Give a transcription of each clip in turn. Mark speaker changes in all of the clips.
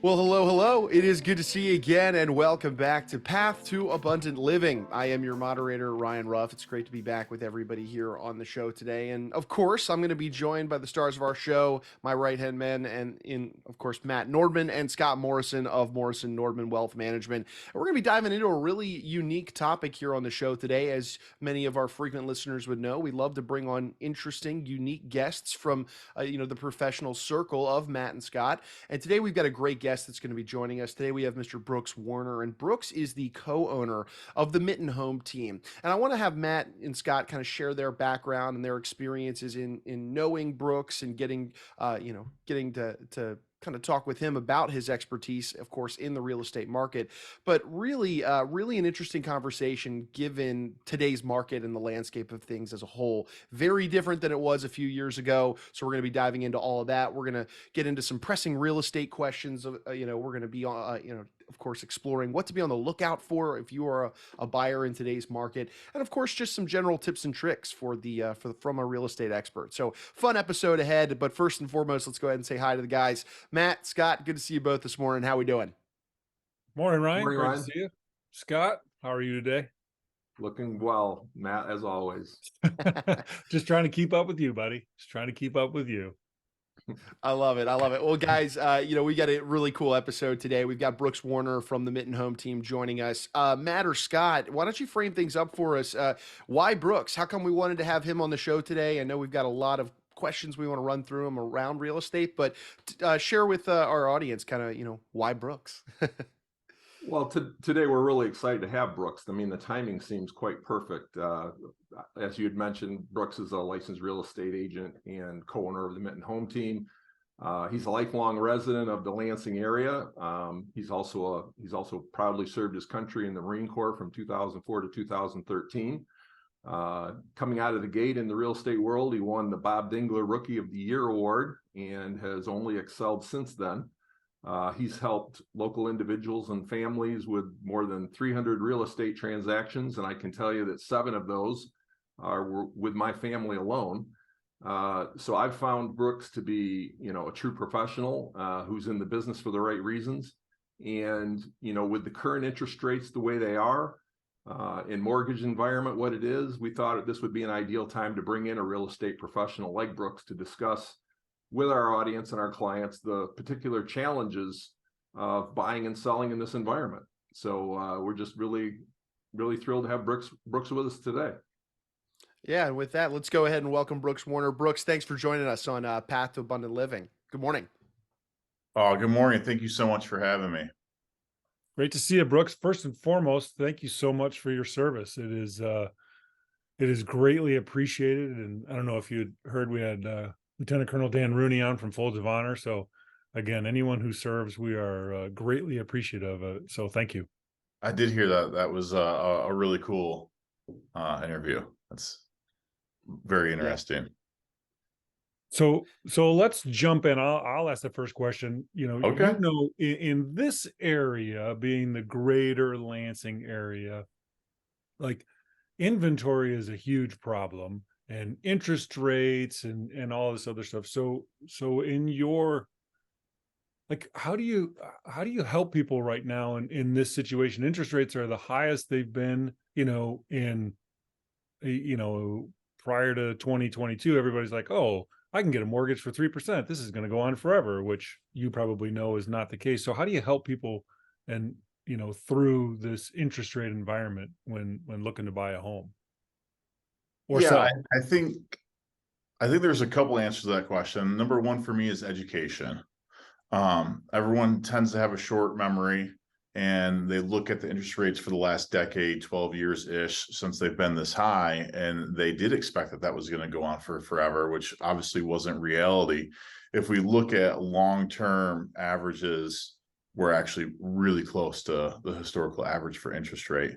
Speaker 1: Well, hello, hello. It is good to see you again, and welcome back to Path to Abundant Living. I am your moderator, Ryan Ruff. It's great to be back with everybody here on the show today. And of course, I'm going to be joined by the stars of our show, my right-hand men, of course, Matt Nordman and Scott Morrison of Morrison Nordman Wealth Management. And we're going to be diving into a really unique topic here on the show today. As many of our frequent listeners would know, we love to bring on interesting, unique guests from, the professional circle of Matt and Scott. And today we've got a great guest that's going to be joining us. Today we have Mr. Brooks Warner, and Brooks is the co-owner of the Mitten Home Team. And I want to have Matt and Scott kind of share their background and their experiences in knowing Brooks and getting to kind of talk with him about his expertise, of course, in the real estate market, but really an interesting conversation given today's market and the landscape of things as a whole. Very different than it was a few years ago. So we're going to be diving into all of that. We're going to get into some pressing real estate questions. We're going to be, of course, exploring what to be on the lookout for if you are a buyer in today's market, and of course, just some general tips and tricks from a real estate expert. So fun episode ahead. But first and foremost, let's go ahead and say hi to the guys. Matt, Scott, good to see you both this morning. How we doing?
Speaker 2: Morning, Ryan.
Speaker 3: Morning,
Speaker 2: Great
Speaker 3: Ryan.
Speaker 2: to see you. Scott, how are you today?
Speaker 3: Looking well, Matt, as always.
Speaker 2: Just trying to keep up with you, buddy. Just trying to keep up with you.
Speaker 1: I love it. Well, guys, we got a really cool episode today. We've got Brooks Warner from the Mitten Home Team joining us. Matt or Scott, why don't you frame things up for us? Why Brooks? How come we wanted to have him on the show today? I know we've got a lot of questions we want to run through them around real estate, but share with our audience kind of, why Brooks?
Speaker 3: Well, today we're really excited to have Brooks. I mean, the timing seems quite perfect. As you had mentioned, Brooks is a licensed real estate agent and co-owner of the Mitten Home Team. He's a lifelong resident of the Lansing area. He's also proudly served his country in the Marine Corps from 2004 to 2013. Coming out of the gate in the real estate world, he won the Bob Dingler Rookie of the Year award and has only excelled since then. He's helped local individuals and families with more than 300 real estate transactions, and I can tell you that 7 of those were with my family alone. So I've found Brooks to be, a true professional who's in the business for the right reasons. And, with the current interest rates the way they are, in mortgage environment what it is, we thought this would be an ideal time to bring in a real estate professional like Brooks to discuss with our audience and our clients the particular challenges of buying and selling in this environment. So we're just really, really thrilled to have Brooks with us today.
Speaker 1: Yeah, and with that, let's go ahead and welcome Brooks Warner. Brooks, thanks for joining us on Path to Abundant Living. Good morning.
Speaker 4: Oh, good morning. Thank you so much for having me.
Speaker 2: Great to see you, Brooks. First and foremost, thank you so much for your service. It is greatly appreciated. And I don't know if you had heard, we had Lieutenant Colonel Dan Rooney on from Folds of Honor. So again, anyone who serves, we are greatly appreciative of it. So thank you.
Speaker 4: I did hear that. That was a really cool interview. That's very interesting.
Speaker 2: So let's jump in. I'll ask the first question.
Speaker 4: Okay.
Speaker 2: In this area, being the greater Lansing area, like inventory is a huge problem, and interest rates and all this other stuff. So in your, like, how do you help people right now in this situation? Interest rates are the highest they've been, prior to 2022. Everybody's like, oh, I can get a mortgage for 3%. This is going to go on forever, which you probably know is not the case. So how do you help people and, through this interest rate environment when looking to buy a home? Or
Speaker 4: yeah,
Speaker 2: sell?
Speaker 4: I think there's a couple answers to that question. Number one for me is education. Everyone tends to have a short memory, and they look at the interest rates for the last decade, 12 years ish, since they've been this high, and they did expect that was going to go on for forever, which obviously wasn't reality. If we look at long-term averages, we're actually really close to the historical average for interest rate.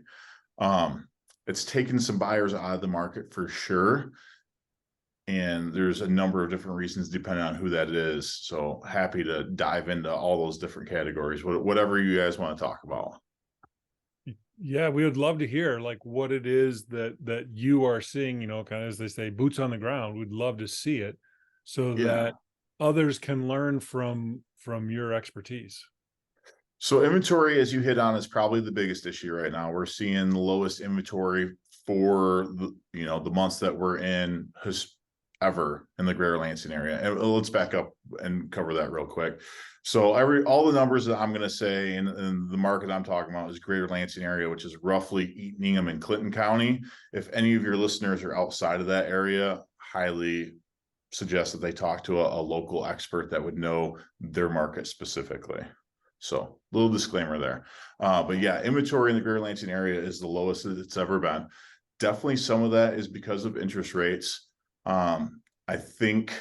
Speaker 4: It's taken some buyers out of the market for sure. And there's a number of different reasons depending on who that is. So happy to dive into all those different categories, whatever you guys want to talk about.
Speaker 2: Yeah, we would love to hear like what it is that you are seeing, kind of, as they say, boots on the ground. We'd love to see it so that others can learn from your expertise.
Speaker 4: So inventory, as you hit on, is probably the biggest issue right now. We're seeing the lowest inventory for the months that we're in ever in the Greater Lansing area. And let's back up and cover that real quick. So all the numbers that I'm going to say in the market I'm talking about is Greater Lansing area, which is roughly Needham and Clinton County. If any of your listeners are outside of that area, highly suggest that they talk to a local expert that would know their market specifically. So little disclaimer there. But yeah, inventory in the Greater Lansing area is the lowest that it's ever been. Definitely some of that is because of interest rates. I think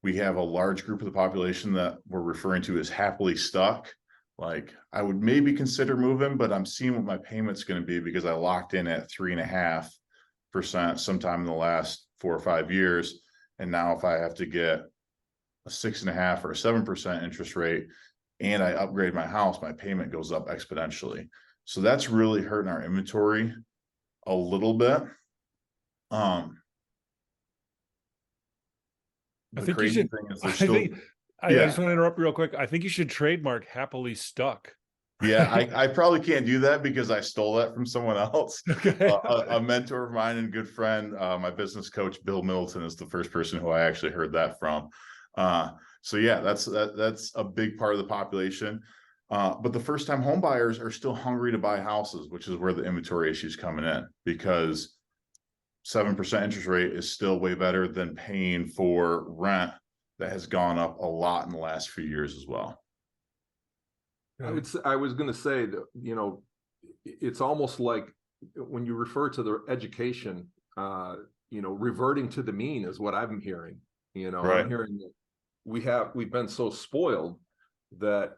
Speaker 4: we have a large group of the population that we're referring to as happily stuck. Like I would maybe consider moving, but I'm seeing what my payment's going to be because I locked in at 3.5% sometime in the last 4 or 5 years. And now if I have to get a 6.5 or a 7% interest rate and I upgrade my house, my payment goes up exponentially. So that's really hurting our inventory a little bit.
Speaker 2: I
Speaker 4: The
Speaker 2: think you
Speaker 4: crazy
Speaker 2: should.
Speaker 4: thing is
Speaker 2: I
Speaker 4: there's still,
Speaker 2: think I just want to interrupt real quick. I think you should trademark "happily stuck."
Speaker 4: yeah, I probably can't do that because I stole that from someone else.
Speaker 2: Okay.
Speaker 4: A mentor of mine and good friend, my business coach, Bill Middleton, is the first person who I actually heard that from. So yeah, that's a big part of the population. But the first time home buyers are still hungry to buy houses, which is where the inventory issue is coming in, because 7% interest rate is still way better than paying for rent that has gone up a lot in the last few years as well.
Speaker 3: I was going to say that, it's almost like when you refer to the education, reverting to the mean is what I'm hearing.
Speaker 4: Right.
Speaker 3: I'm hearing that we've been so spoiled that,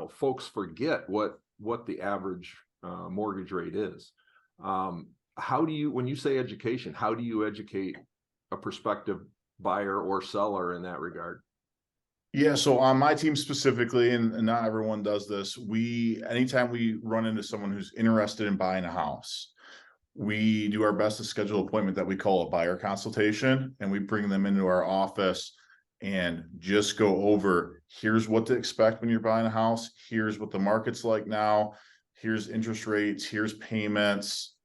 Speaker 3: folks forget what the average mortgage rate is. When you say education, how do you educate a prospective buyer or seller in that regard?
Speaker 4: Yeah, so on my team specifically, and not everyone does this, anytime we run into someone who's interested in buying a house, we do our best to schedule an appointment that we call a buyer consultation, and we bring them into our office and just go over, here's what to expect when you're buying a house, here's what the market's like now, here's interest rates, here's payments,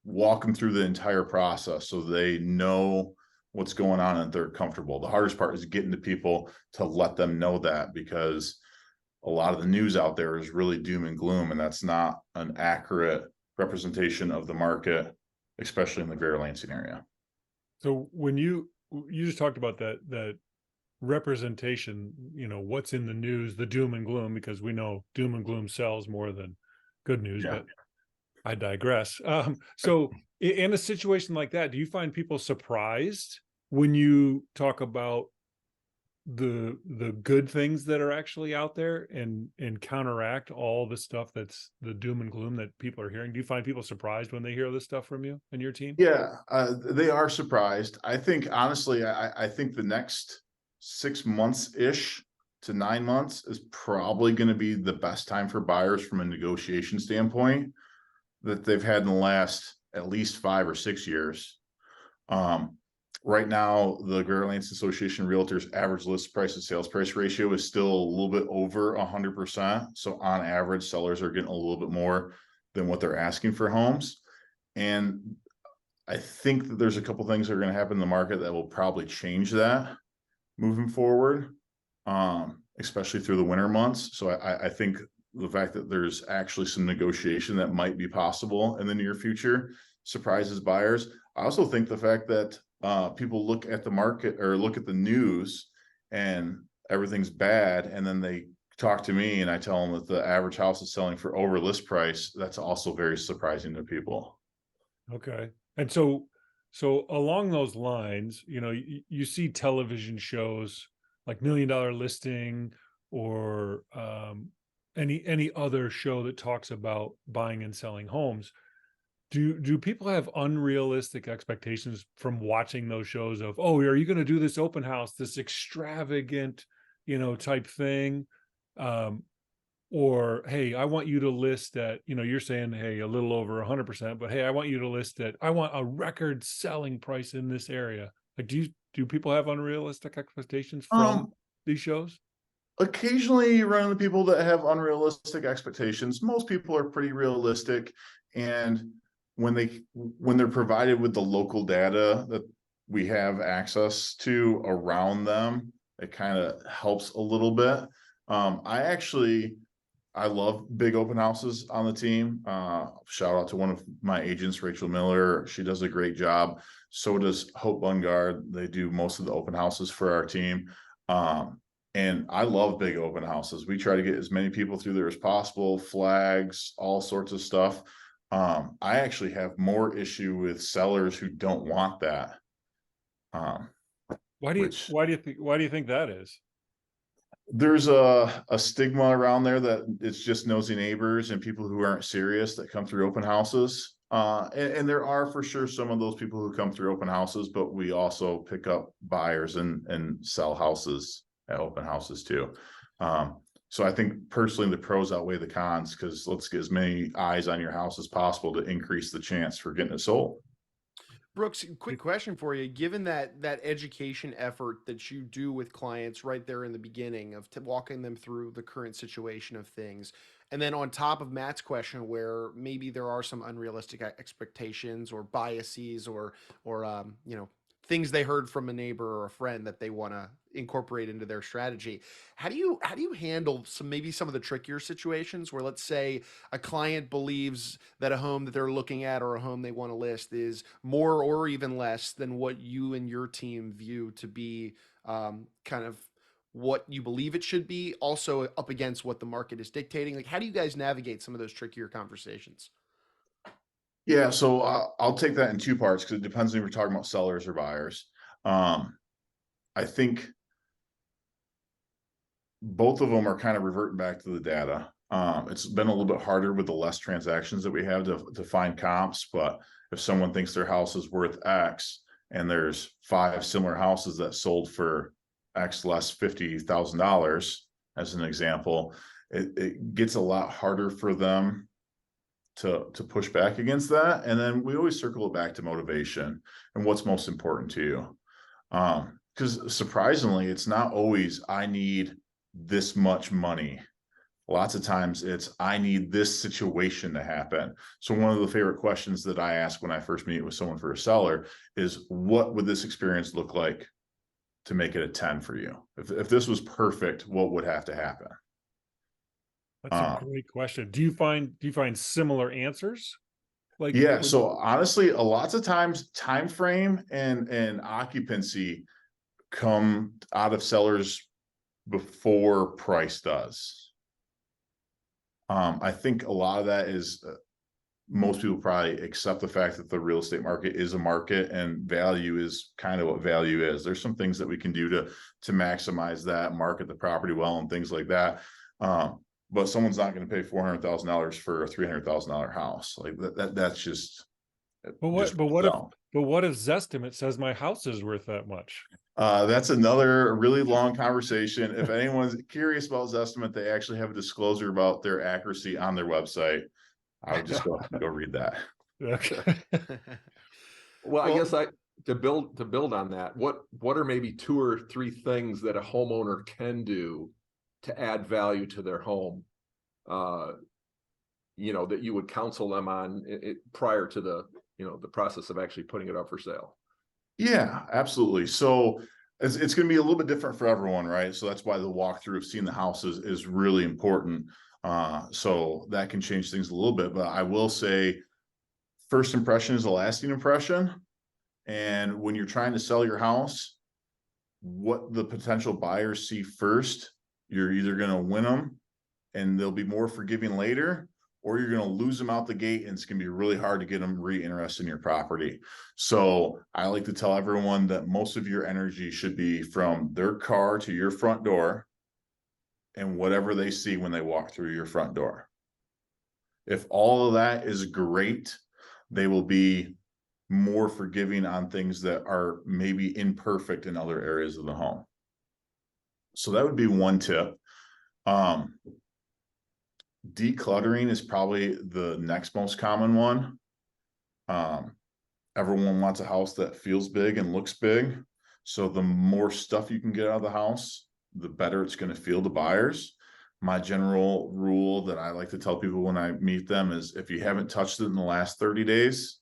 Speaker 4: walk them through the entire process so they know what's going on and they're comfortable. The hardest part is getting to people to let them know that, because a lot of the news out there is really doom and gloom, and that's not an accurate representation of the market, especially in the Greater Lansing area.
Speaker 2: So when you just talked about that representation, what's in the news, the doom and gloom, because we know doom and gloom sells more than good news,
Speaker 4: Yeah.
Speaker 2: but I digress. So in a situation like that, do you find people surprised when you talk about the good things that are actually out there and counteract all the stuff that's the doom and gloom that people are hearing? Do you find people surprised when they hear this stuff from you and your team?
Speaker 4: Yeah, they are surprised. I think, honestly, I think the next 6 months-ish to 9 months is probably going to be the best time for buyers from a negotiation standpoint that they've had in the last at least 5 or 6 years. Right now, the Greater Lansing Association of Realtors average list price to sales price ratio is still a little bit over 100%. So on average, sellers are getting a little bit more than what they're asking for homes. And I think that there's a couple things that are going to happen in the market that will probably change that moving forward, especially through the winter months. So I think the fact that there's actually some negotiation that might be possible in the near future surprises buyers. I also think the fact that people look at the market or look at the news and everything's bad, and then they talk to me and I tell them that the average house is selling for over list price. That's also very surprising to people.
Speaker 2: Okay. And so along those lines, you see television shows like $1 Million Listing or any other show that talks about buying and selling homes. Do people have unrealistic expectations from watching those shows of, oh, are you going to do this open house, this extravagant, type thing? Or, hey, I want you to list at, you're saying, hey, a little over 100%, but hey, I want you to list at, I want a record selling price in this area. Like, do people have unrealistic expectations from these shows?
Speaker 4: Occasionally you run into people that have unrealistic expectations. Most people are pretty realistic, and when they're provided with the local data that we have access to around them, it kind of helps a little bit. I love big open houses on the team. Shout out to one of my agents, Rachel Miller. She does a great job. So does Hope Bungard. They do most of the open houses for our team. And I love big open houses. We try to get as many people through there as possible, flags, all sorts of stuff. I actually have more issue with sellers who don't want that. Um,
Speaker 2: Why do you
Speaker 4: which
Speaker 2: why do you think that is?
Speaker 4: there's a stigma around there that it's just nosy neighbors and people who aren't serious that come through open houses. And there are for sure some of those people who come through open houses, but we also pick up buyers and sell houses at open houses too. So I think personally the pros outweigh the cons, because let's get as many eyes on your house as possible to increase the chance for getting it sold.
Speaker 1: Brooks, quick question for you. Given that education effort that you do with clients right there in the beginning of walking them through the current situation of things, and then on top of Matt's question, where maybe there are some unrealistic expectations or biases or things they heard from a neighbor or a friend that they want to incorporate into their strategy. How do you handle some of the trickier situations where, let's say, a client believes that a home that they're looking at or a home they want to list is more or even less than what you and your team view to be kind of what you believe it should be, also up against what the market is dictating? Like, how do you guys navigate some of those trickier conversations?
Speaker 4: Yeah, so I'll take that in two parts because it depends if we're talking about sellers or buyers. I think both of them are kind of reverting back to the data. It's been a little bit harder with the less transactions that we have to find comps, but if someone thinks their house is worth X and there's 5 similar houses that sold for X less $50,000, as an example, it gets a lot harder for them to push back against that. And then we always circle it back to motivation and what's most important to you. Because surprisingly, it's not always I need this much money. Lots of times it's I need this situation to happen. So one of the favorite questions that I ask when I first meet with someone for a seller is, what would this experience look like to make it a 10 for you? If this was perfect, what would have to happen?
Speaker 2: That's a great question. Do you find similar answers?
Speaker 4: Yeah, so honestly, a lots of times time frame and occupancy come out of sellers before price does. I think a lot of that is most people probably accept the fact that the real estate market is a market and value is kind of what value is. There's some things that we can do to maximize that, market the property well, and things like that. But someone's not going to pay $400,000 for a $300,000 house. Like that's just.
Speaker 2: But what if Zestimate says my house is worth that much?
Speaker 4: That's another really long conversation. If anyone's curious about Zestimate, they actually have a disclosure about their accuracy on their website. I would just go read that.
Speaker 2: Okay.
Speaker 3: Well, I guess to build on that, what are maybe 2 or 3 things that a homeowner can do to add value to their home? That you would counsel them on it prior to the process of actually putting it up for sale.
Speaker 4: Yeah, absolutely. So it's going to be a little bit different for everyone, right? So that's why the walkthrough of seeing the house is really important. So that can change things a little bit, but I will say first impression is a lasting impression. And when you're trying to sell your house, what the potential buyers see first, you're either going to win them and they'll be more forgiving later, or you're going to lose them out the gate and it's going to be really hard to get them re-interested in your property. So I like to tell everyone that most of your energy should be from their car to your front door and whatever they see when they walk through your front door. If all of that is great, they will be more forgiving on things that are maybe imperfect in other areas of the home. So that would be one tip. Decluttering is probably the next most common one. Everyone wants a house that feels big and looks big. So the more stuff you can get out of the house, the better it's going to feel to buyers. My general rule that I like to tell people when I meet them is if you haven't touched it in the last 30 days,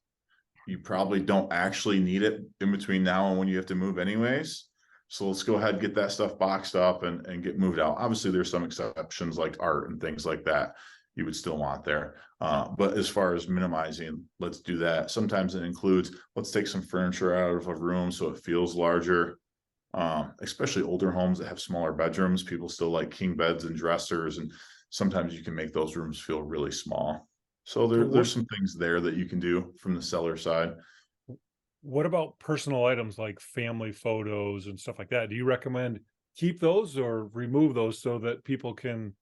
Speaker 4: you probably don't actually need it in between now and when you have to move anyways. So let's go ahead and get that stuff boxed up and get moved out. Obviously, there's some exceptions like art and things like that you would still want there. But as far as minimizing, let's do that. Sometimes it includes, let's take some furniture out of a room so it feels larger. Especially older homes that have smaller bedrooms, people still like king beds and dressers, and sometimes you can make those rooms feel really small. So there's some things there that you can do from the seller side.
Speaker 2: What about personal items like family photos and stuff like that? Do you recommend keep those or remove those so that people can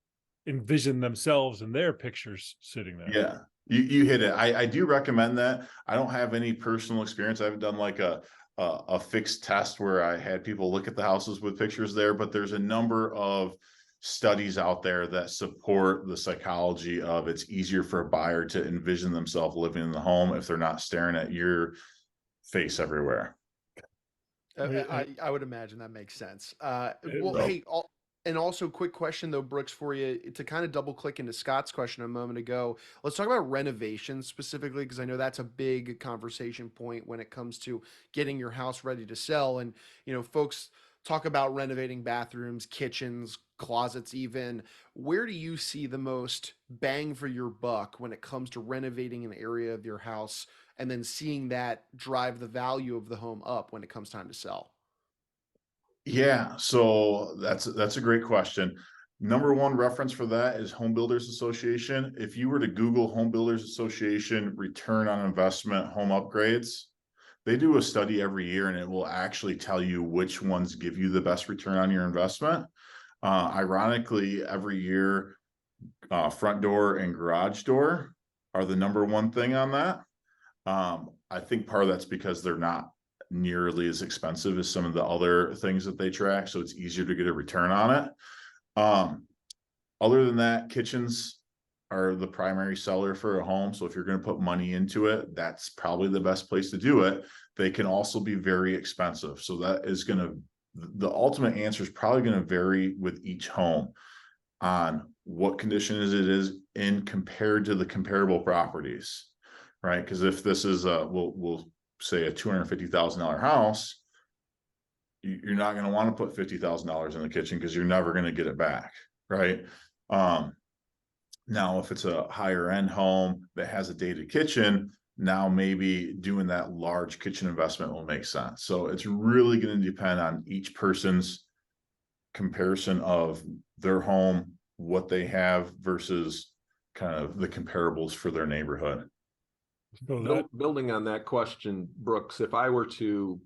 Speaker 2: envision themselves in their pictures sitting there?
Speaker 4: Yeah, you hit it. I do recommend that. I don't have any personal experience. I haven't done like a fixed test where I had people look at the houses with pictures there, but there's a number of studies out there that support the psychology of it's easier for a buyer to envision themselves living in the home if they're not staring at your face everywhere.
Speaker 1: I would imagine that makes sense. Well,
Speaker 2: Right.
Speaker 1: hey, and also quick question though, Brooks, for you to kind of double click into Scott's question a moment ago. Let's talk about renovations specifically, because I know that's a big conversation point when it comes to getting your house ready to sell. And, folks talk about renovating bathrooms, kitchens, closets, even. Where do you see the most bang for your buck when it comes to renovating an area of your house and then seeing that drive the value of the home up when it comes time to sell?
Speaker 4: Yeah, so that's a great question. Number one reference for that is Home Builders Association. If you were to Google Home Builders Association return on investment home upgrades, they do a study every year and it will actually tell you which ones give you the best return on your investment. Ironically, every year, front door and garage door are the number one thing on that. I think part of that's because they're not nearly as expensive as some of the other things that they track, so it's easier to get a return on it. Other than that, kitchens are the primary seller for a home. So if you're going to put money into it, that's probably the best place to do it. They can also be very expensive. So that is going to, the ultimate answer is probably going to vary with each home on what condition it is in compared to the comparable properties, right? Because if this is we'll say a $250,000 house, you're not going to want to put $50,000 in the kitchen because you're never going to get it back, right? Now, if it's a higher end home that has a dated kitchen, now maybe doing that large kitchen investment will make sense. So it's really going to depend on each person's comparison of their home, what they have versus kind of the comparables for their neighborhood.
Speaker 2: So
Speaker 3: Building on that question, Brooks, if I were to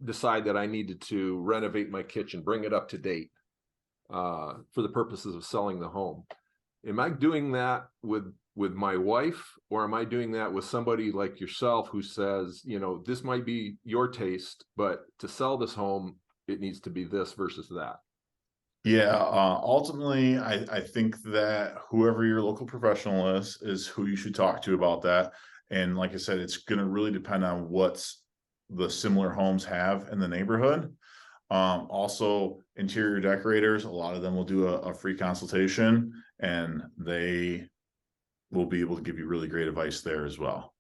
Speaker 3: decide that I needed to renovate my kitchen, bring it up to date for the purposes of selling the home, am I doing that with my wife, or am I doing that with somebody like yourself who says, this might be your taste, but to sell this home, it needs to be this versus that?
Speaker 4: Yeah, ultimately, I think that whoever your local professional is who you should talk to about that. And like I said, it's going to really depend on what's the similar homes have in the neighborhood. Also, interior decorators, a lot of them will do a free consultation, and they will be able to give you really great advice there as well.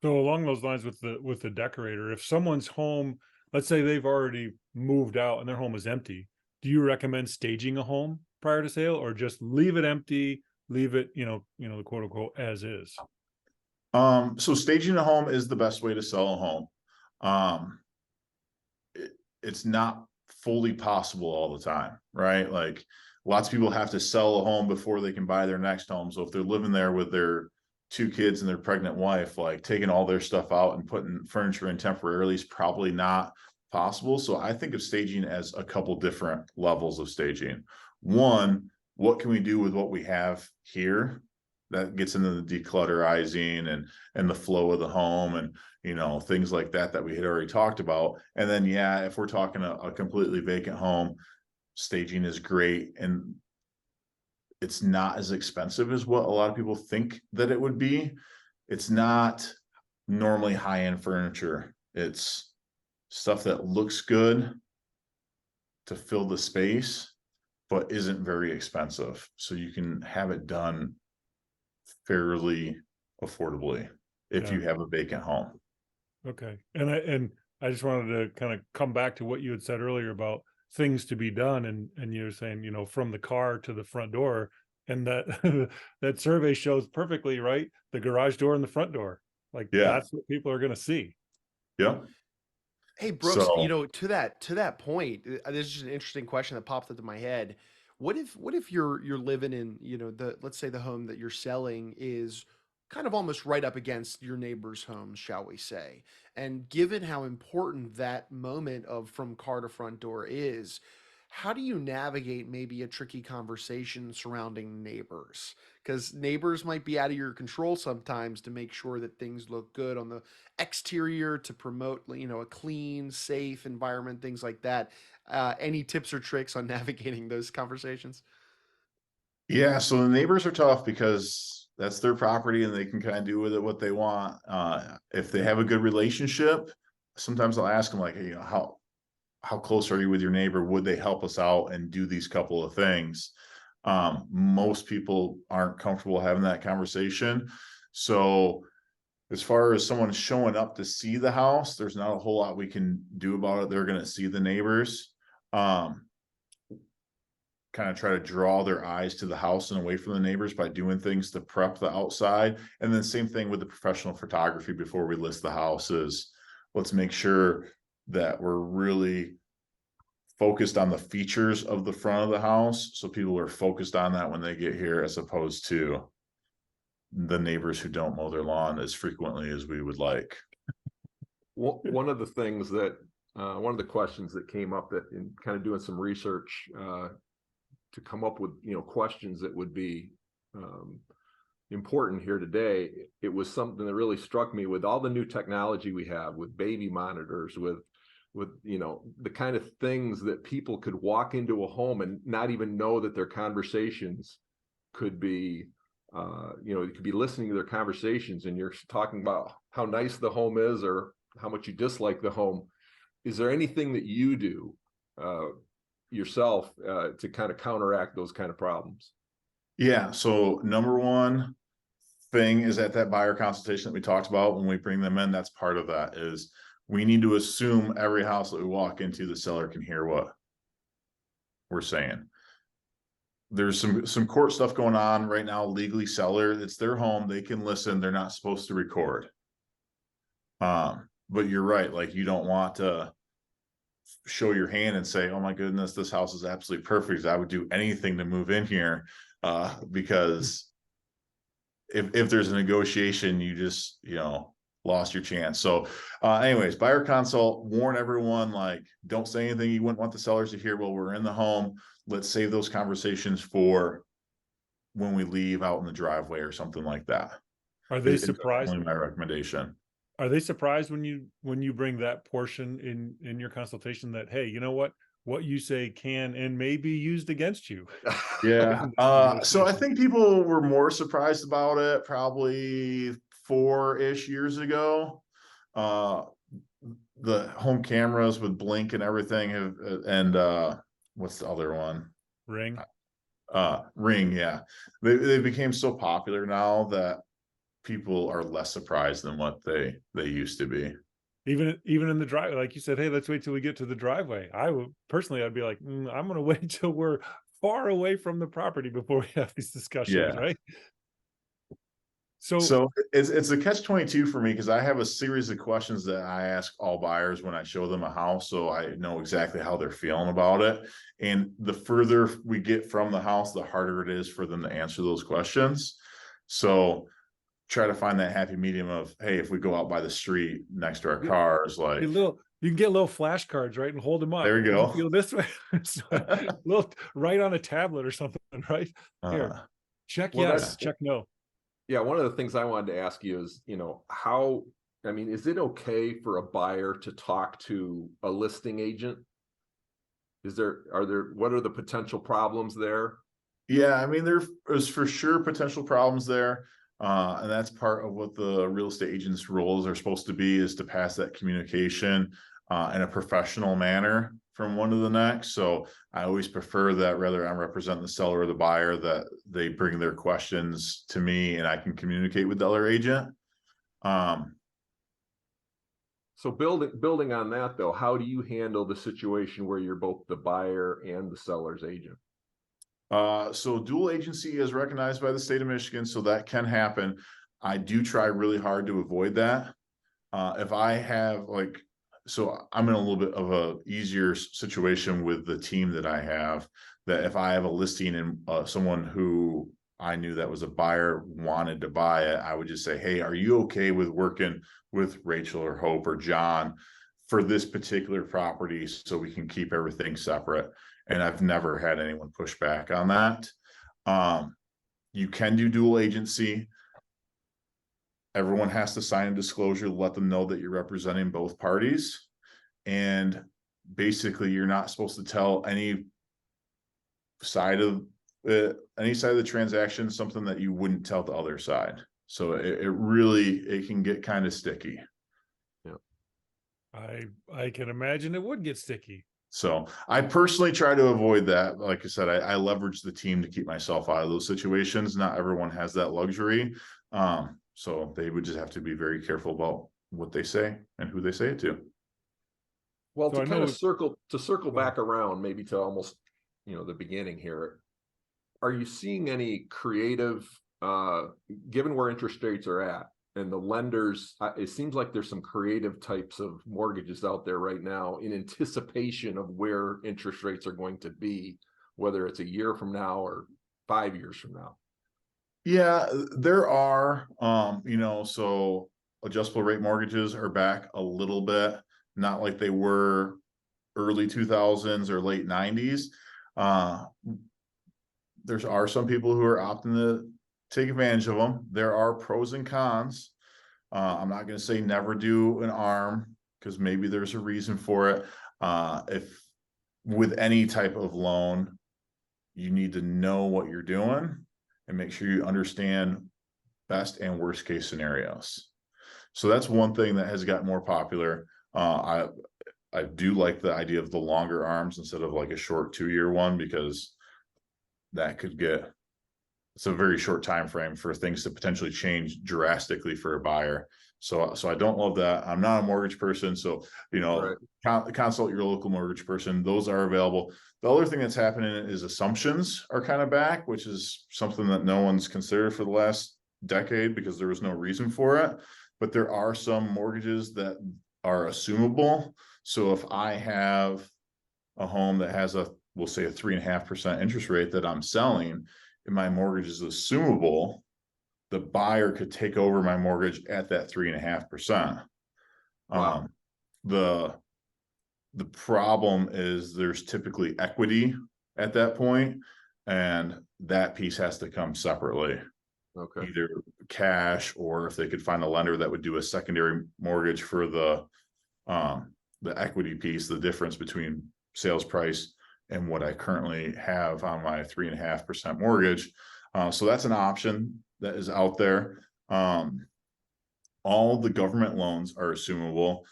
Speaker 2: So along those lines with the decorator, if someone's home, let's say they've already moved out and their home is empty, do you recommend staging a home prior to sale, or just leave it empty, leave it, the quote unquote as is?
Speaker 4: So staging a home is the best way to sell a home. It's not fully possible all the time, right? Like lots of people have to sell a home before they can buy their next home. So if they're living there with their 2 kids and their pregnant wife, like taking all their stuff out and putting furniture in temporarily is probably not possible. So I think of staging as a couple different levels of staging. One, what can we do with what we have here? That gets into the declutterizing and the flow of the home and things like that we had already talked about. And then yeah, if we're talking a completely vacant home, staging is great, and it's not as expensive as what a lot of people think that it would be. It's not normally high-end furniture. It's stuff that looks good to fill the space, but isn't very expensive. So you can have it done fairly affordably if you have a vacant home.
Speaker 2: Okay. And I just wanted to kind of come back to what you had said earlier about things to be done, and you're saying, you know, from the car to the front door, and that that survey shows perfectly, right? The garage door and the front door. Like that's what people are going to see.
Speaker 4: Yeah.
Speaker 1: Hey, Brooks,
Speaker 4: So
Speaker 1: to that point, this is just an interesting question that popped into my head. What if you're living in, let's say the home that you're selling is kind of almost right up against your neighbor's home, shall we say? And given how important that moment of from car to front door is, how do you navigate maybe a tricky conversation surrounding neighbors? Because neighbors might be out of your control sometimes to make sure that things look good on the exterior to promote, a clean, safe environment, things like that. Any tips or tricks on navigating those conversations?
Speaker 4: yeah, so the neighbors are tough because that's their property and they can kind of do with it what they want. If they have a good relationship, sometimes I'll ask them like, hey, how close are you with your neighbor? Would they help us out and do these couple of things? Most people aren't comfortable having that conversation. So as far as someone showing up to see the house, there's not a whole lot we can do about it. They're going to see the neighbors. Kind of try to draw their eyes to the house and away from the neighbors by doing things to prep the outside. And then same thing with the professional photography before we list the houses. Let's make sure that we're really focused on the features of the front of the house. So people are focused on that when they get here, as opposed to the neighbors who don't mow their lawn as frequently as we would like.
Speaker 3: One of the things that, one of the questions that came up that in kind of doing some research, to come up with, questions that would be important here today, it was something that really struck me with all the new technology we have with baby monitors, with the kind of things that people could walk into a home and not even know that their conversations could be, you could be listening to their conversations and you're talking about how nice the home is or how much you dislike the home. Is there anything that you do yourself to kind of counteract those kind of problems?
Speaker 4: Yeah. So number one thing is that buyer consultation that we talked about when we bring them in, that's part of that is we need to assume every house that we walk into, the seller can hear what we're saying. There's some court stuff going on right now, legally. Seller, it's their home, they can listen, they're not supposed to record. But you're right, like you don't want to show your hand and say, oh my goodness, this house is absolutely perfect, I would do anything to move in here, because if there's a negotiation, you just lost your chance. So anyways, buyer consult, warn everyone, like don't say anything you wouldn't want the sellers to hear while we're in the home. Let's save those conversations for when we leave out in the driveway or something like that.
Speaker 2: Are they surprised?
Speaker 4: Only my recommendation.
Speaker 2: Are they surprised when you bring that portion in your consultation that, hey, you know what you say can and may be used against you?
Speaker 4: Yeah. So I think people were more surprised about it probably 4-ish years ago. The home cameras with Blink and everything have, and what's the other one?
Speaker 2: Ring.
Speaker 4: Ring. Yeah. They became so popular now that people are less surprised than what they used to be.
Speaker 2: Even in the driveway, like you said, hey, let's wait till we get to the driveway. I'd be like, I'm going to wait till we're far away from the property before we have these discussions,
Speaker 4: Yeah.
Speaker 2: right?
Speaker 4: So it's a catch-22 for me because I have a series of questions that I ask all buyers when I show them a house, so I know exactly how they're feeling about it. And the further we get from the house, the harder it is for them to answer those questions. So try to find that happy medium of, hey, if we go out by the street next to our cars, like
Speaker 2: you can get little flashcards, right, and hold them up.
Speaker 4: There you go.
Speaker 2: You feel this way, little write on a tablet or something, right? Here, check yes, check no.
Speaker 3: Yeah, one of the things I wanted to ask you is, how, is it okay for a buyer to talk to a listing agent? What are the potential problems there?
Speaker 4: Yeah, there is for sure potential problems there. And that's part of what the real estate agent's roles are supposed to be, is to pass that communication. in a professional manner from one to the next. So I always prefer that, whether I'm representing the seller or the buyer, that they bring their questions to me and I can communicate with the other agent.
Speaker 3: So building on that though, how do you handle the situation where you're both the buyer and the seller's agent?
Speaker 4: So dual agency is recognized by the state of Michigan, so that can happen. I do try really hard to avoid that. If I have so I'm in a little bit of a easier situation with the team that I have, that if I have a listing and someone who I knew that was a buyer wanted to buy it, I would just say, hey, are you okay with working with Rachel or Hope or John for this particular property so we can keep everything separate? And I've never had anyone push back on that. You can do dual agency. Everyone has to sign a disclosure, let them know that you're representing both parties. And basically, you're not supposed to tell any side of the transaction something that you wouldn't tell the other side. So it can get kind of sticky.
Speaker 2: Yeah. I can imagine it would get sticky.
Speaker 4: So I personally try to avoid that. Like I said, I leverage the team to keep myself out of those situations. Not everyone has that luxury. So they would just have to be very careful about what they say and who they say it to.
Speaker 3: Well,
Speaker 2: So
Speaker 3: to kind of circle back around, maybe to almost, the beginning here, are you seeing any creative, given where interest rates are at and the lenders, it seems like there's some creative types of mortgages out there right now in anticipation of where interest rates are going to be, whether it's a year from now or 5 years from now?
Speaker 4: Yeah, there are, so adjustable rate mortgages are back a little bit, not like they were early 2000s or late 90s. There are some people who are opting to take advantage of them. There are pros and cons. I'm not going to say never do an ARM because maybe there's a reason for it. If with any type of loan, you need to know what you're doing and make sure you understand best and worst case scenarios. So that's one thing that has got more popular. I do like the idea of the longer ARMs instead of like a short 2-year one, because that could get, it's a very short time frame for things to potentially change drastically for a buyer. So I don't love that. I'm not a mortgage person, so right. Consult your local mortgage person. Those are available. The other thing that's happening is assumptions are kind of back, which is something that no one's considered for the last decade because there was no reason for it. But there are some mortgages that are assumable. So if I have a home that has we'll say a 3.5% interest rate that I'm selling, and my mortgage is assumable, the buyer could take over my mortgage at that 3.5%.
Speaker 3: Wow.
Speaker 4: The problem is there's typically equity at that point, and that piece has to come separately.
Speaker 3: Okay.
Speaker 4: Either cash, or if they could find a lender that would do a secondary mortgage for the equity piece, the difference between sales price and what I currently have on my 3.5% mortgage. So that's an option that is out there. All the government loans are assumable,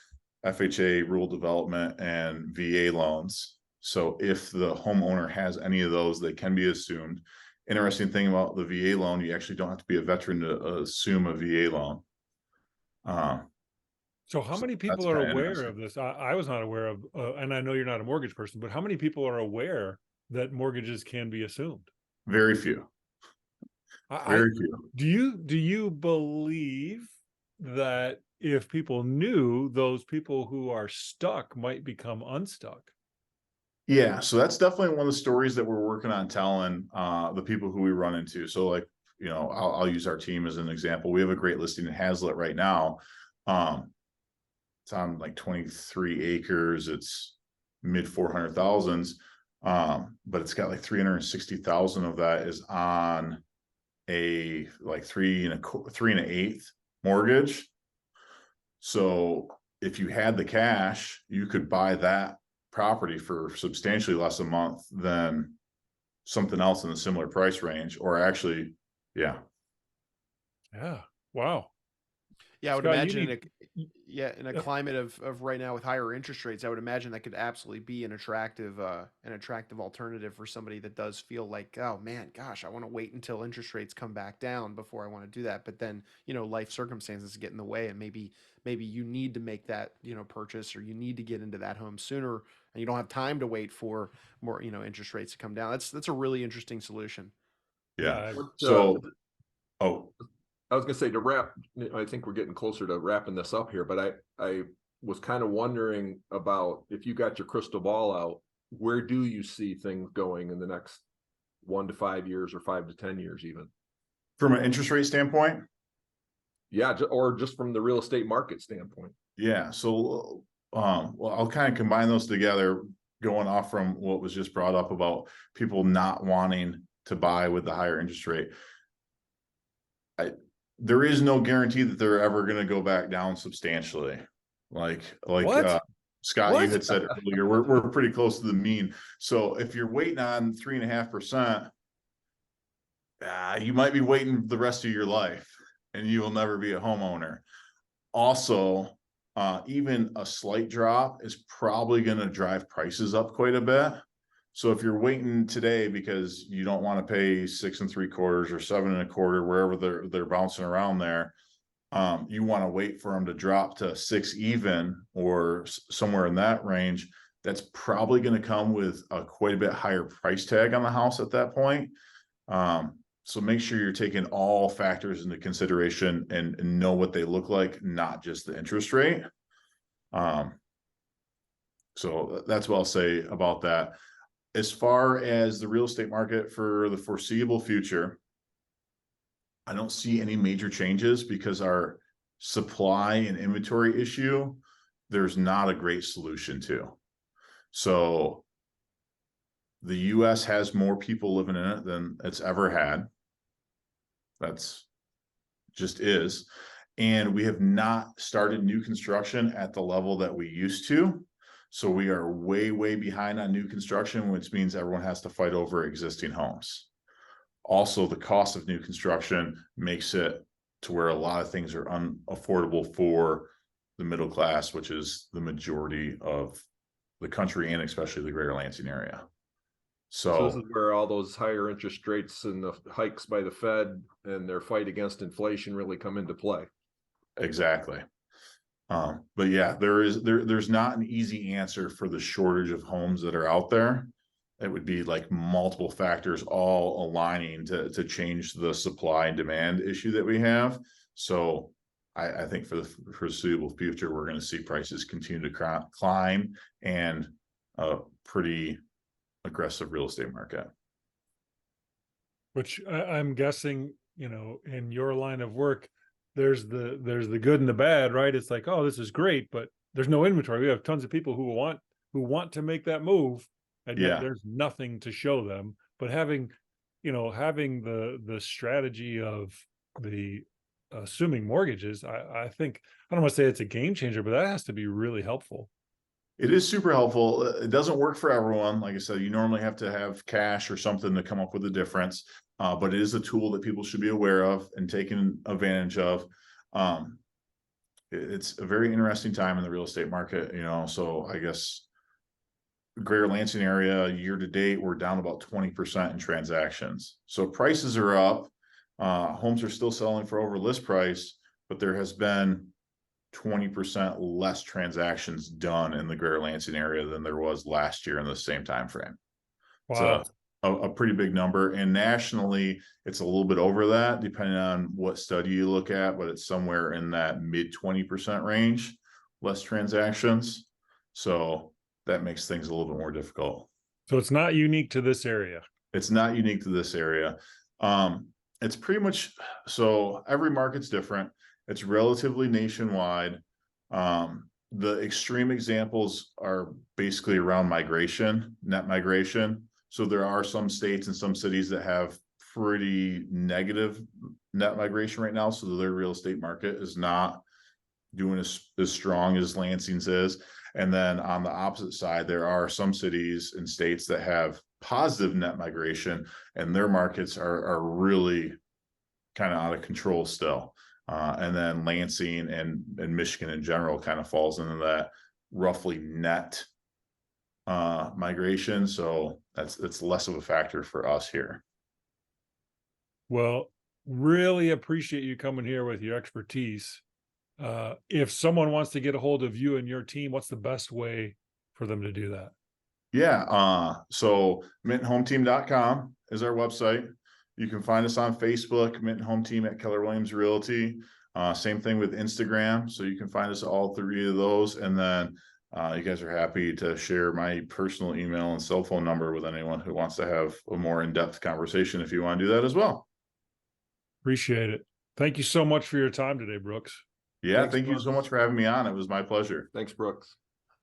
Speaker 4: FHA, rural development, and VA loans. So if the homeowner has any of those, they can be assumed. Interesting thing about the VA loan, you actually don't have to be a veteran to assume a VA loan.
Speaker 2: So how many people are aware of this? I was not aware of, and I know you're not a mortgage person, but how many people are aware that mortgages can be assumed?
Speaker 4: Very few. Very few.
Speaker 2: Do you believe that if people knew, those people who are stuck might become unstuck?
Speaker 4: Yeah, so that's definitely one of the stories that we're working on telling the people who we run into. So like, I'll use our team as an example. We have a great listing in Hazlitt right now. It's on like 23 acres. It's mid 400,000s. But it's got like 360,000 of that is on a like 3.125 mortgage. So if you had the cash, you could buy that property for substantially less a month than something else in a similar price range, or actually, yeah.
Speaker 2: Wow.
Speaker 1: Yeah, I would
Speaker 2: Scott, you
Speaker 1: imagine
Speaker 2: need.
Speaker 1: in a climate of right now with higher interest rates, I would imagine that could absolutely be an attractive alternative for somebody that does feel like, oh man, gosh, I want to wait until interest rates come back down before I want to do that. But then, life circumstances get in the way, and maybe you need to make that, purchase, or you need to get into that home sooner, and you don't have time to wait for more, interest rates to come down. That's a really interesting solution.
Speaker 2: Yeah,
Speaker 4: Yeah.
Speaker 3: What,
Speaker 4: So, oh,
Speaker 3: I was gonna say to wrap, I think we're getting closer to wrapping this up here, but I was kind of wondering about if you got your crystal ball out, where do you see things going in the next 1 to 5 years or 5 to 10 years even?
Speaker 4: from an interest rate standpoint,
Speaker 3: Yeah, or just from the real estate market standpoint.
Speaker 4: yeah. So, well, I'll kind of combine those together, going off from what was just brought up about people not wanting to buy with the higher interest rate. There is no guarantee that they're ever going to go back down substantially. Like
Speaker 2: What?
Speaker 4: Scott, you
Speaker 2: What?
Speaker 4: had said earlier, we're pretty close to the mean. So if you're waiting on 3.5%, you might be waiting the rest of your life, and you will never be a homeowner. Also, even a slight drop is probably going to drive prices up quite a bit. So if you're waiting today because you don't want to pay 6 3/4 or 7 1/4, wherever they're bouncing around there, you want to wait for them to drop to 6 even or somewhere in that range. That's probably going to come with a quite a bit higher price tag on the house at that point. So make sure you're taking all factors into consideration and know what they look like, not just the interest rate. So that's what I'll say about that. As far as the real estate market for the foreseeable future, I don't see any major changes because our supply and inventory issue, there's not a great solution to. So the US has more people living in it than it's ever had. That's just is. And we have not started new construction at the level that we used to. So we are way, way behind on new construction, which means everyone has to fight over existing homes. Also, the cost of new construction makes it to where a lot of things are unaffordable for the middle class, which is the majority of the country and especially the greater Lansing area.
Speaker 3: So this is where all those higher interest rates and the hikes by the Fed and their fight against inflation really come into play.
Speaker 4: Exactly. But yeah, there's not an easy answer for the shortage of homes that are out there. It would be like multiple factors all aligning to change the supply and demand issue that we have. So I think for the foreseeable future, we're going to see prices continue to climb and a pretty aggressive real estate market.
Speaker 2: Which I'm guessing, in your line of work, there's the good and the bad, right? It's like, oh, this is great, but there's no inventory. We have tons of people who want to make that move, and yet there's nothing to show them. But having the strategy of the assuming mortgages, I think, I don't want to say it's a game changer, but that has to be really helpful.
Speaker 4: It is super helpful. It doesn't work for everyone. Like I said, you normally have to have cash or something to come up with a difference. But it is a tool that people should be aware of and taking advantage of. It's a very interesting time in the real estate market, so I guess greater Lansing area year to date, we're down about 20% in transactions. So prices are up. Homes are still selling for over list price, but there has been 20% less transactions done in the greater Lansing area than there was last year in the same time frame.
Speaker 2: Wow.
Speaker 4: It's a pretty big number, and nationally it's a little bit over that depending on what study you look at, but it's somewhere in that mid 20% range, less transactions. So that makes things a little bit more difficult.
Speaker 2: So it's not unique to this area.
Speaker 4: It's not unique to this area. It's pretty much, so every market's different. It's relatively nationwide. The extreme examples are basically around migration, net migration. So there are some states and some cities that have pretty negative net migration right now. So their real estate market is not doing as strong as Lansing's is. And then on the opposite side, there are some cities and states that have positive net migration, and their markets are really kind of out of control still. And then Lansing and Michigan in general kind of falls into that roughly net migration. So it's less of a factor for us here.
Speaker 2: Well, really appreciate you coming here with your expertise. If someone wants to get a hold of you and your team, what's the best way for them to do that?
Speaker 4: Yeah. So mittenhometeam.com is our website. You can find us on Facebook, Mitten Home Team at Keller Williams Realty. Same thing with Instagram. So you can find us all three of those. And then you guys are happy to share my personal email and cell phone number with anyone who wants to have a more in-depth conversation if you want to do that as well.
Speaker 2: Appreciate it. Thank you so much for your time today, Brooks.
Speaker 4: Yeah,
Speaker 3: Thanks,
Speaker 4: thank you so
Speaker 3: Brooks.
Speaker 4: much for having me on. It was my pleasure.
Speaker 3: Thanks, Brooks.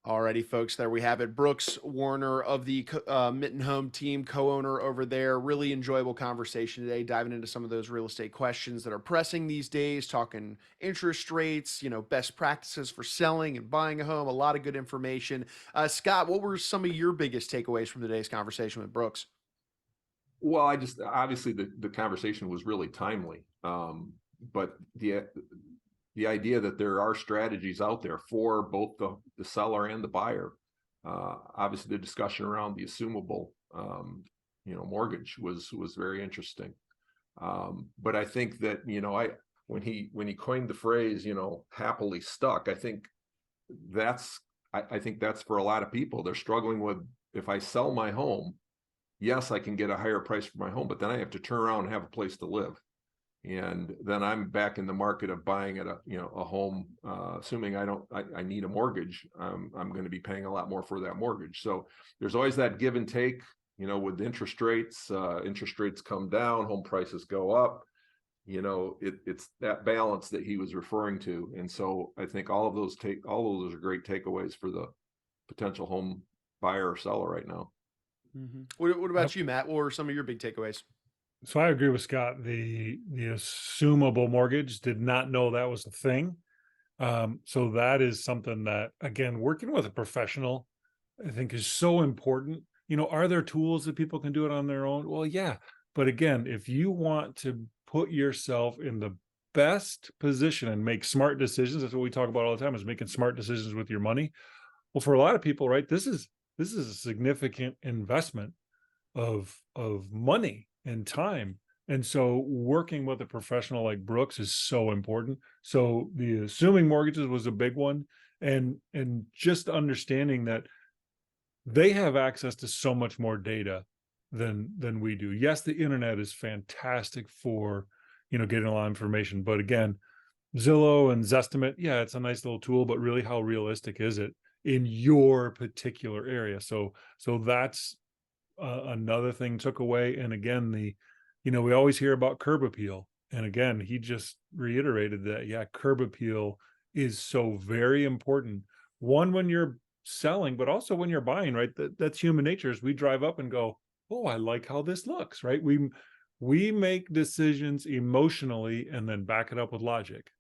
Speaker 1: Alrighty, folks, there we have it. Brooks Warner of the Mitten Home Team, co-owner over there. Really enjoyable conversation today, diving into some of those real estate questions that are pressing these days, talking interest rates, best practices for selling and buying a home. A lot of good information. Scott, what were some of your biggest takeaways from today's conversation with Brooks?
Speaker 3: Well, obviously the conversation was really timely. But the idea that there are strategies out there for both the seller and the buyer. Obviously the discussion around the assumable, mortgage was very interesting. But I think that, when he coined the phrase, happily stuck, I think that's for a lot of people. They're struggling with, if I sell my home, yes, I can get a higher price for my home, but then I have to turn around and have a place to live. And then I'm back in the market of buying a home, assuming I need a mortgage. I'm going to be paying a lot more for that mortgage. So there's always that give and take, with interest rates. Interest rates come down, home prices go up. It's that balance that he was referring to. And so I think all of those are great takeaways for the potential home buyer or seller right now.
Speaker 1: Mm-hmm. What about you, Matt? What were some of your big takeaways?
Speaker 2: So I agree with Scott. The assumable mortgage, did not know that was a thing. So that is something that, again, working with a professional, I think is so important. Are there tools that people can do it on their own? Well, yeah. But again, if you want to put yourself in the best position and make smart decisions, that's what we talk about all the time, is making smart decisions with your money. Well, for a lot of people, right, this is a significant investment of money and time. And so working with a professional like Brooks is so important. So the assuming mortgages was a big one, and just understanding that they have access to so much more data than we do. Yes, the internet is fantastic for, getting a lot of information, but again, Zillow and Zestimate, yeah, it's a nice little tool, but really, how realistic is it in your particular area? So that's another thing took away. And again, we always hear about curb appeal. And again, he just reiterated that, yeah, curb appeal is so very important. One, when you're selling, but also when you're buying, right? That's human nature. Is we drive up and go, oh, I like how this looks, right? We make decisions emotionally and then back it up with logic.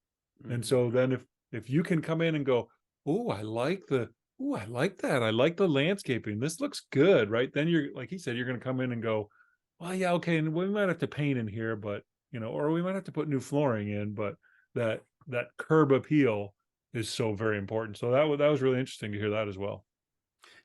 Speaker 1: Mm-hmm.
Speaker 2: And so then if you can come in and go, oh, I like that. I like the landscaping. This looks good, right? Then you're, like he said, you're going to come in and go, well, yeah, okay, and we might have to paint in here, but or we might have to put new flooring in, but that curb appeal is so very important. So that was really interesting to hear that as well.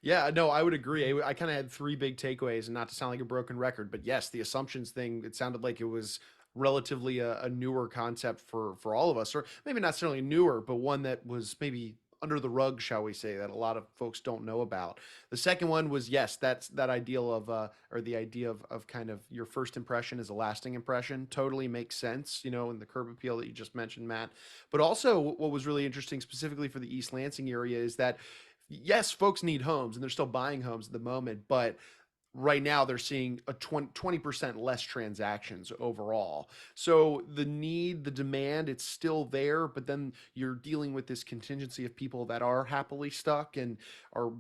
Speaker 1: Yeah, no, I would agree. I kind of had three big takeaways, and not to sound like a broken record, but yes, the assumptions thing, it sounded like it was relatively a newer concept for all of us, or maybe not necessarily newer, but one that was maybe under the rug, shall we say, that a lot of folks don't know about. The second one was, yes, that's that ideal of or the idea of kind of your first impression is a lasting impression. Totally makes sense, in the curb appeal that you just mentioned, Matt. But also what was really interesting specifically for the East Lansing area is that yes, folks need homes and they're still buying homes at the moment, but right now they're seeing a 20% less transactions overall. So the demand, it's still there, but then you're dealing with this contingency of people that are happily stuck and are,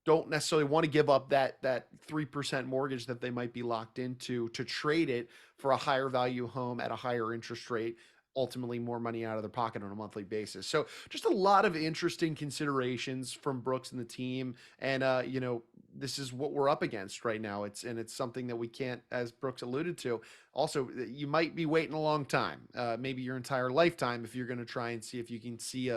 Speaker 1: don't necessarily want to give up that 3% mortgage that they might be locked into to trade it for a higher value home at a higher interest rate, ultimately more money out of their pocket on a monthly basis. So just a lot of interesting considerations from Brooks and the team. And, this is what we're up against right now. It's something that we can't, as Brooks alluded to, also, you might be waiting a long time, maybe your entire lifetime, if you're going to try and see if you can see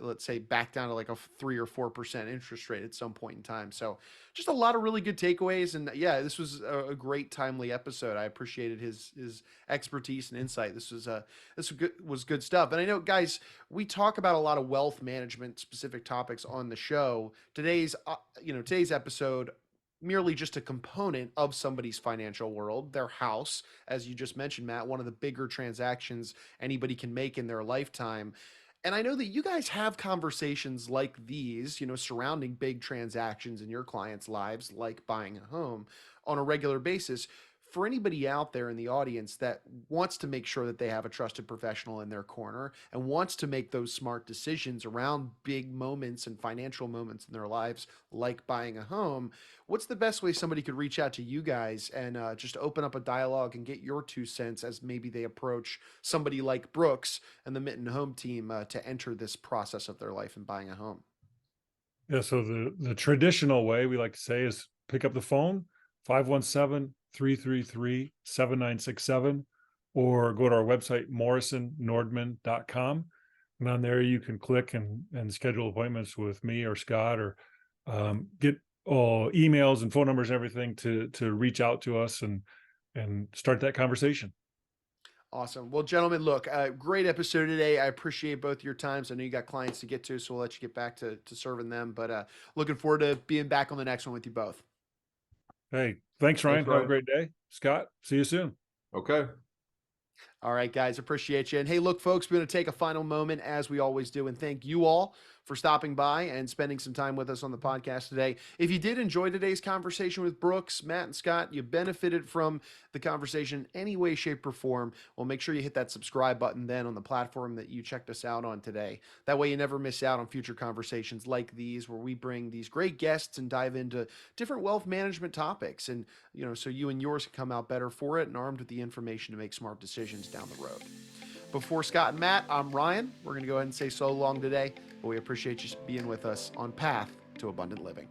Speaker 1: let's say, back down to like a 3 or 4% interest rate at some point in time. So, just a lot of really good takeaways, and yeah, this was a great timely episode. I appreciated his expertise and insight. Was good stuff. And I know, guys, we talk about a lot of wealth management specific topics on the show. Today's episode, merely just a component of somebody's financial world, their house, as you just mentioned, Matt, one of the bigger transactions anybody can make in their lifetime. And I know that you guys have conversations like these, surrounding big transactions in your clients' lives, like buying a home, on a regular basis. For anybody out there in the audience that wants to make sure that they have a trusted professional in their corner and wants to make those smart decisions around big moments and financial moments in their lives, like buying a home, what's the best way somebody could reach out to you guys and just open up a dialogue and get your 2 cents as maybe they approach somebody like Brooks and the Mitten Home Team to enter this process of their life in buying a home?
Speaker 2: Yeah, so the traditional way, we like to say, is pick up the phone, 517-333-7967, or go to our website, morrisonnordman.com. And on there you can click and schedule appointments with me or Scott, or get all emails and phone numbers and everything to reach out to us and start that conversation.
Speaker 1: Awesome. Well, gentlemen, look, great episode today. I appreciate both your times. I know you got clients to get to, so we'll let you get back to serving them. But looking forward to being back on the next one with you both.
Speaker 2: Hey, thanks, Ryan.
Speaker 3: Thanks,
Speaker 2: Have a
Speaker 3: Ryan.
Speaker 2: great day. Scott, see you soon.
Speaker 3: Okay.
Speaker 1: All right, guys, appreciate you. And hey, look, folks, we're going to take a final moment, as we always do, and thank you all for stopping by and spending some time with us on the podcast today. If you did enjoy today's conversation with Brooks, Matt, and Scott, you benefited from the conversation in any way, shape, or form, well, make sure you hit that subscribe button then on the platform that you checked us out on today. That way you never miss out on future conversations like these, where we bring these great guests and dive into different wealth management topics. And, so you and yours can come out better for it and armed with the information to make smart decisions down the road. Before Scott and Matt, I'm Ryan. We're going to go ahead and say so long today, but we appreciate you being with us on Path to Abundant Living.